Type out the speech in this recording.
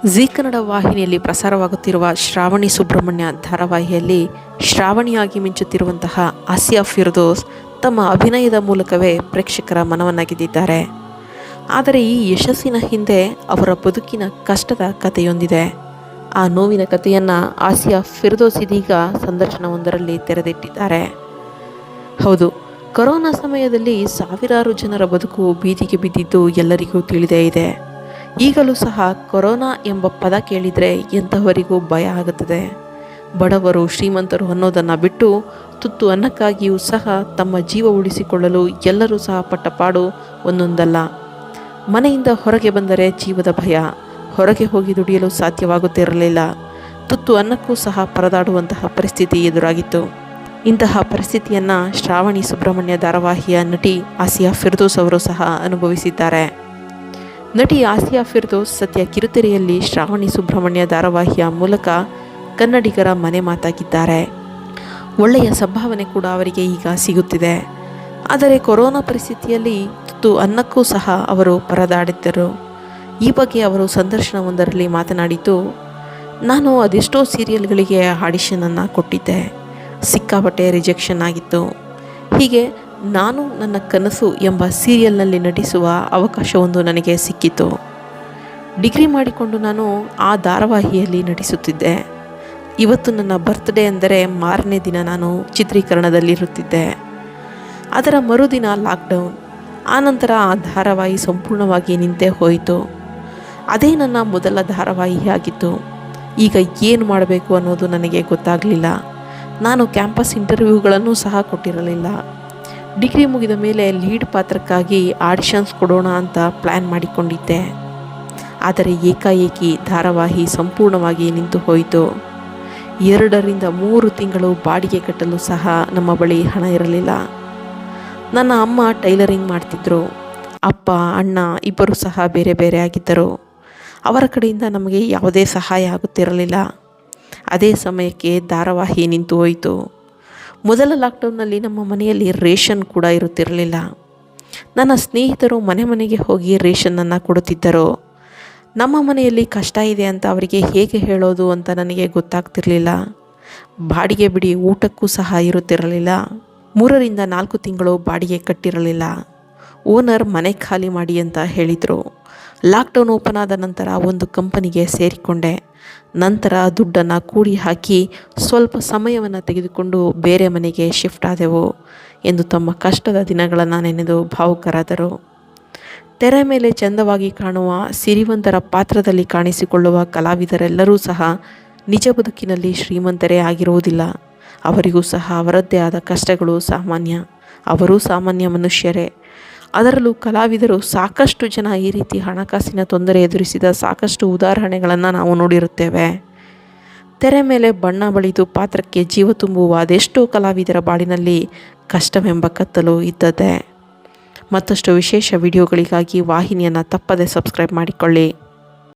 ಜೀ ಕನ್ನಡ ವಾಹಿನಿಯಲ್ಲಿ ಪ್ರಸಾರವಾಗುತ್ತಿರುವ ಶ್ರಾವಣಿ ಸುಬ್ರಹ್ಮಣ್ಯ ಧಾರಾವಾಹಿಯಲ್ಲಿ ಶ್ರಾವಣಿಯಾಗಿ ಮಿಂಚುತ್ತಿರುವಂತಹ ಆಸಿಯಾ ಫಿರ್ದೋಸ್ ತಮ್ಮ ಅಭಿನಯದ ಮೂಲಕವೇ ಪ್ರೇಕ್ಷಕರ ಮನವನ್ನು ಗೆದ್ದಿದ್ದಾರೆ. ಆದರೆ ಈ ಯಶಸ್ಸಿನ ಹಿಂದೆ ಅವರ ಬದುಕಿನ ಕಷ್ಟದ ಕಥೆಯೊಂದಿದೆ. ಆ ನೋವಿನ ಕಥೆಯನ್ನು ಆಸಿಯಾ ಫಿರ್ದೋಸ್ ಇದೀಗ ಸಂದರ್ಶನವೊಂದರಲ್ಲಿ ತೆರೆದಿಟ್ಟಿದ್ದಾರೆ. ಹೌದು, ಕೊರೋನಾ ಸಮಯದಲ್ಲಿ ಸಾವಿರಾರು ಜನರ ಬದುಕು ಬೀದಿಗೆ ಬಿದ್ದಿದ್ದು ಎಲ್ಲರಿಗೂ ತಿಳಿದೇ ಇದೆ. ಈಗಲೂ ಸಹ ಕೊರೋನಾ ಎಂಬ ಪದ ಕೇಳಿದರೆ ಎಂಥವರಿಗೂ ಭಯ ಆಗುತ್ತದೆ. ಬಡವರು ಶ್ರೀಮಂತರು ಅನ್ನೋದನ್ನು ಬಿಟ್ಟು ತುತ್ತು ಅನ್ನಕ್ಕಾಗಿಯೂ ಸಹ ತಮ್ಮ ಜೀವ ಉಳಿಸಿಕೊಳ್ಳಲು ಎಲ್ಲರೂ ಸಹ ಪಟ್ಟಪಾಡು ಒಂದೊಂದಲ್ಲ. ಮನೆಯಿಂದ ಹೊರಗೆ ಬಂದರೆ ಜೀವದ ಭಯ, ಹೊರಗೆ ಹೋಗಿ ದುಡಿಯಲು ಸಾಧ್ಯವಾಗುತ್ತಿರಲಿಲ್ಲ. ತುತ್ತು ಅನ್ನಕ್ಕೂ ಸಹ ಪರದಾಡುವಂತಹ ಪರಿಸ್ಥಿತಿ ಎದುರಾಗಿತ್ತು. ಇಂತಹ ಪರಿಸ್ಥಿತಿಯನ್ನು ಶ್ರಾವಣಿ ಸುಬ್ರಹ್ಮಣ್ಯ ಧಾರಾವಾಹಿಯ ನಟಿ ಆಸಿಯಾ ಫಿರ್ದೋಸ್ ಅವರು ಸಹ ಅನುಭವಿಸಿದ್ದಾರೆ. ನಟಿ ಆಸಿಯಾ ಫಿರ್ದೋಸ್ ಸದ್ಯ ಕಿರುತೆರೆಯಲ್ಲಿ ಶ್ರಾವಣಿ ಸುಬ್ರಹ್ಮಣ್ಯ ಧಾರಾವಾಹಿಯ ಮೂಲಕ ಕನ್ನಡಿಗರ ಮನೆ ಮಾತಾಗಿದ್ದಾರೆ. ಒಳ್ಳೆಯ ಸಂಭಾವನೆ ಕೂಡ ಅವರಿಗೆ ಈಗ ಸಿಗುತ್ತಿದೆ. ಆದರೆ ಕೊರೋನಾ ಪರಿಸ್ಥಿತಿಯಲ್ಲಿ ತುತ್ತು ಅನ್ನಕ್ಕೂ ಸಹ ಅವರು ಪರದಾಡಿದ್ದರು. ಈ ಬಗ್ಗೆ ಅವರು ಸಂದರ್ಶನವೊಂದರಲ್ಲಿ ಮಾತನಾಡಿದ್ದು, ನಾನು ಅದೆಷ್ಟೋ ಸೀರಿಯಲ್ಗಳಿಗೆ ಆಡಿಷನನ್ನು ಕೊಟ್ಟಿದ್ದೆ, ಸಿಕ್ಕಾಪಟ್ಟೆ ರಿಜೆಕ್ಷನ್ ಆಗಿತ್ತು. ಹೀಗೆ ನಾನು ನನ್ನ ಕನಸು ಎಂಬ ಸೀರಿಯಲ್ನಲ್ಲಿ ನಟಿಸುವ ಅವಕಾಶವೊಂದು ನನಗೆ ಸಿಕ್ಕಿತು. ಡಿಗ್ರಿ ಮಾಡಿಕೊಂಡು ನಾನು ಆ ಧಾರಾವಾಹಿಯಲ್ಲಿ ನಟಿಸುತ್ತಿದ್ದೆ. ಇವತ್ತು ನನ್ನ ಬರ್ತ್ಡೇ ಅಂದರೆ ಮಾರನೇ ದಿನ ನಾನು ಚಿತ್ರೀಕರಣದಲ್ಲಿರುತ್ತಿದ್ದೆ. ಅದರ ಮರುದಿನ ಲಾಕ್ಡೌನ್. ಆನಂತರ ಆ ಧಾರಾವಾಹಿ ಸಂಪೂರ್ಣವಾಗಿ ನಿಂತೇ ಹೋಯಿತು. ಅದೇ ನನ್ನ ಮೊದಲ ಧಾರಾವಾಹಿ ಆಗಿತ್ತು. ಈಗ ಏನು ಮಾಡಬೇಕು ಅನ್ನೋದು ನನಗೆ ಗೊತ್ತಾಗಲಿಲ್ಲ. ನಾನು ಕ್ಯಾಂಪಸ್ ಇಂಟರ್ವ್ಯೂಗಳನ್ನು ಸಹ ಕೊಟ್ಟಿರಲಿಲ್ಲ. ಡಿಗ್ರಿ ಮುಗಿದ ಮೇಲೆ ಲೀಡ್ ಪಾತ್ರಕ್ಕಾಗಿ ಆಡಿಷನ್ಸ್ ಕೊಡೋಣ ಅಂತ ಪ್ಲ್ಯಾನ್ ಮಾಡಿಕೊಂಡಿದ್ದೆ. ಆದರೆ ಏಕಾಏಕಿ ಧಾರಾವಾಹಿ ಸಂಪೂರ್ಣವಾಗಿ ನಿಂತು ಹೋಯಿತು. 2 ರಿಂದ 3 ತಿಂಗಳು ಬಾಡಿಗೆ ಕಟ್ಟಲು ಸಹ ನಮ್ಮ ಬಳಿ ಹಣ ಇರಲಿಲ್ಲ. ನನ್ನ ಅಮ್ಮ ಟೈಲರಿಂಗ್ ಮಾಡ್ತಿದ್ರು. ಅಪ್ಪ ಅಣ್ಣ ಇಬ್ಬರು ಸಹ ಬೇರೆ ಬೇರೆ ಆಗಿದ್ದರು. ಅವರ ಕಡೆಯಿಂದ ನಮಗೆ ಯಾವುದೇ ಸಹಾಯ ಆಗುತ್ತಿರಲಿಲ್ಲ. ಅದೇ ಸಮಯಕ್ಕೆ ಧಾರಾವಾಹಿ ನಿಂತು ಹೋಯಿತು. ಮೊದಲ ಲಾಕ್ಡೌನ್ನಲ್ಲಿ ನಮ್ಮ ಮನೆಯಲ್ಲಿ ರೇಷನ್ ಕೂಡ ಇರುತ್ತಿರಲಿಲ್ಲ. ನನ್ನ ಸ್ನೇಹಿತರು ಮನೆ ಮನೆಗೆ ಹೋಗಿ ರೇಷನ್ನನ್ನು ಕೊಡುತ್ತಿದ್ದರು. ನಮ್ಮ ಮನೆಯಲ್ಲಿ ಕಷ್ಟ ಇದೆ ಅಂತ ಅವರಿಗೆ ಹೇಗೆ ಹೇಳೋದು ಅಂತ ನನಗೆ ಗೊತ್ತಾಗ್ತಿರಲಿಲ್ಲ. ಬಾಡಿಗೆ ಬಿಡಿ ಊಟಕ್ಕೂ ಸಹ ಇರುತ್ತಿರಲಿಲ್ಲ. 3 ರಿಂದ 4 ತಿಂಗಳು ಬಾಡಿಗೆ ಕಟ್ಟಿರಲಿಲ್ಲ. ಓನರ್ ಮನೆ ಖಾಲಿ ಮಾಡಿ ಅಂತ ಹೇಳಿದರು. ಲಾಕ್ಡೌನ್ ಓಪನ್ ಆದ ನಂತರ ಒಂದು ಕಂಪನಿಗೆ ಸೇರಿಕೊಂಡೆ. ನಂತರ ದುಡ್ಡನ್ನು ಕೂಡಿ ಹಾಕಿ ಸ್ವಲ್ಪ ಸಮಯವನ್ನು ತೆಗೆದುಕೊಂಡು ಬೇರೆ ಮನೆಗೆ ಶಿಫ್ಟ್ ಆದೆವು ಎಂದು ತಮ್ಮ ಕಷ್ಟದ ದಿನಗಳನ್ನು ನೆನೆದು ಭಾವುಕರಾದರು. ತೆರೆ ಮೇಲೆ ಚೆಂದವಾಗಿ ಕಾಣುವ ಸಿರಿವಂತರ ಪಾತ್ರದಲ್ಲಿ ಕಾಣಿಸಿಕೊಳ್ಳುವ ಕಲಾವಿದರೆಲ್ಲರೂ ಸಹ ನಿಜ ಬದುಕಿನಲ್ಲಿ ಶ್ರೀಮಂತರೇ ಆಗಿರುವುದಿಲ್ಲ. ಅವರಿಗೂ ಸಹ ಅವರದ್ದೇ ಆದ ಕಷ್ಟಗಳು ಸಾಮಾನ್ಯ. ಅವರೂ ಸಾಮಾನ್ಯ ಮನುಷ್ಯರೇ. ಅದರಲ್ಲೂ ಕಲಾವಿದರು ಸಾಕಷ್ಟು ಜನ ಈ ರೀತಿ ಹಣಕಾಸಿನ ತೊಂದರೆ ಎದುರಿಸಿದ ಸಾಕಷ್ಟು ಉದಾಹರಣೆಗಳನ್ನು ನಾವು ನೋಡಿರುತ್ತೇವೆ. ತೆರೆ ಮೇಲೆ ಬಣ್ಣ ಬಳಿದು ಪಾತ್ರಕ್ಕೆ ಜೀವ ತುಂಬುವ ಅದೆಷ್ಟೋ ಕಲಾವಿದರ ಬಾಳಿನಲ್ಲಿ ಕಷ್ಟವೆಂಬ ಕತ್ತಲು ಇದ್ದದ್ದೇ. ಮತ್ತಷ್ಟು ವಿಶೇಷ ವಿಡಿಯೋಗಳಿಗಾಗಿ ವಾಹಿನಿಯನ್ನು ತಪ್ಪದೆ ಸಬ್ಸ್ಕ್ರೈಬ್ ಮಾಡಿಕೊಳ್ಳಿ.